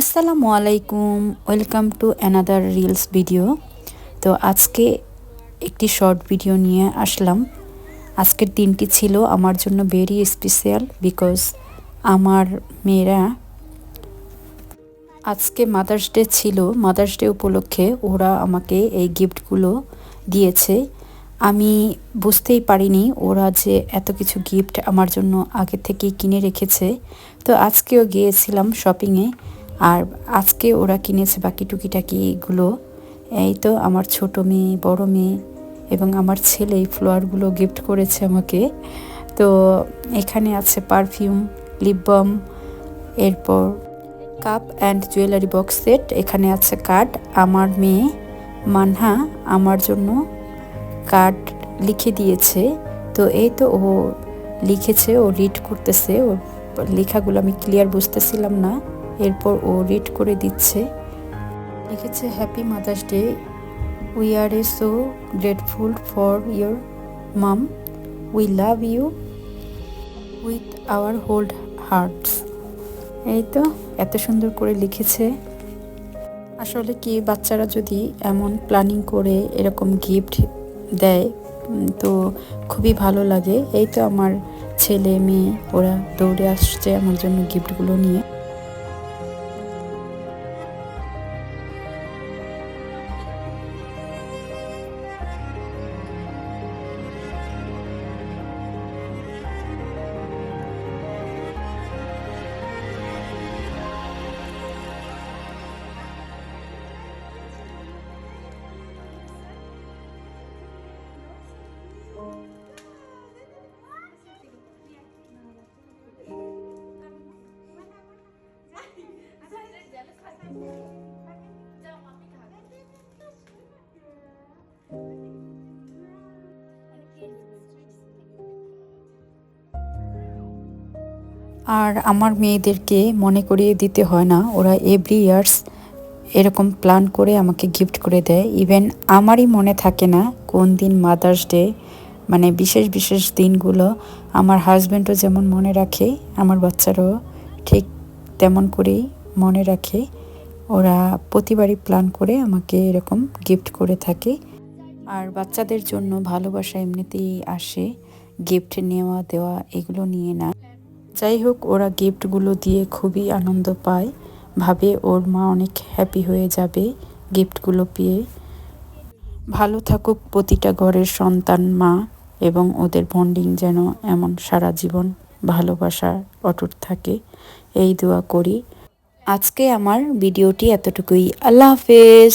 আসসালামু আলাইকুম, welcome to another reels video. তো আজকে একটি শর্ট ভিডিও নিয়ে আসলাম। আজকের দিনটি ছিল আমার জন্য ভেরি স্পেশাল বিকজ আমার মেয়েরা আজকে মাদার্স ডে ছিল। মাদার্স ডে উপলক্ষে ওরা আমাকে এই গিফটগুলো দিয়েছে। আমি বুঝতেই পারিনি ওরা যে এত কিছু গিফট আমার জন্য আগে থেকেই কিনে রেখেছে। তো আজকেও গিয়েছিলাম শপিংয়ে, আর আজকে ওরা কিনেছে বাকি টুকিটাকিগুলো। এই তো আমার ছোট মেয়ে, বড় মেয়ে এবং আমার ছেলে এই ফ্লাওয়ারগুলো গিফট করেছে আমাকে। তো এখানে আছে পারফিউম, লিপ বাম, এরপর cup and jewellery box set. এখানে আছে কার্ড। আমার মেয়ে মানহা আমার জন্য কার্ড লিখে দিয়েছে। তো এই তো ও লিখেছে, ও রিড করতেছে। ওর লেখাগুলো আমি ক্লিয়ার বুঝতেছিলাম না, এরপর ও রিড করে দিচ্ছে। লিখেছে, happy mother's day, we are a so grateful for your mom, we love you with our whole hearts. এই তো এত সুন্দর করে লিখেছে। আসলে কি, বাচ্চারা যদি এমন প্ল্যানিং করে এরকম গিফট দেয় তো খুবই ভালো লাগে। এই তো আমার ছেলে মেয়ে ওরা দৌড়ে আসছে আমার জন্য গিফটগুলো নিয়ে। আর আমার মেয়েদেরকে মনে করিয়ে দিতে হয় না, ওরা এভরি ইয়ার্স এরকম প্ল্যান করে আমাকে গিফট করে দেয়। ইভেন আমারই মনে থাকে না কোন দিন মাদার্স ডে, মানে বিশেষ বিশেষ দিনগুলো আমার হাজব্যান্ডও যেমন মনে রাখে, আমার বাচ্চারাও ঠিক তেমন করেই মনে রাখে। ওরা প্রতিবারই প্ল্যান করে আমাকে এরকম গিফট করে থাকে। আর বাচ্চাদের জন্য ভালোবাসা এমনিতেই আসে, গিফট নেওয়া দেওয়া এগুলো নিয়ে না। যাই হোক, ওরা গিফটগুলো দিয়ে খুবই আনন্দ পায়, ভাবে ওর মা অনেক হ্যাপি হয়ে যাবে গিফটগুলো পেয়ে। ভালো থাকুক প্রতিটা ঘরের সন্তান মা, এবং ওদের বন্ডিং যেন এমন সারা জীবন ভালোবাসা অটুট থাকে, এই দোয়া করি। আজকে আমার ভিডিওটি এতটুকুই। আল্লাহ হাফেজ।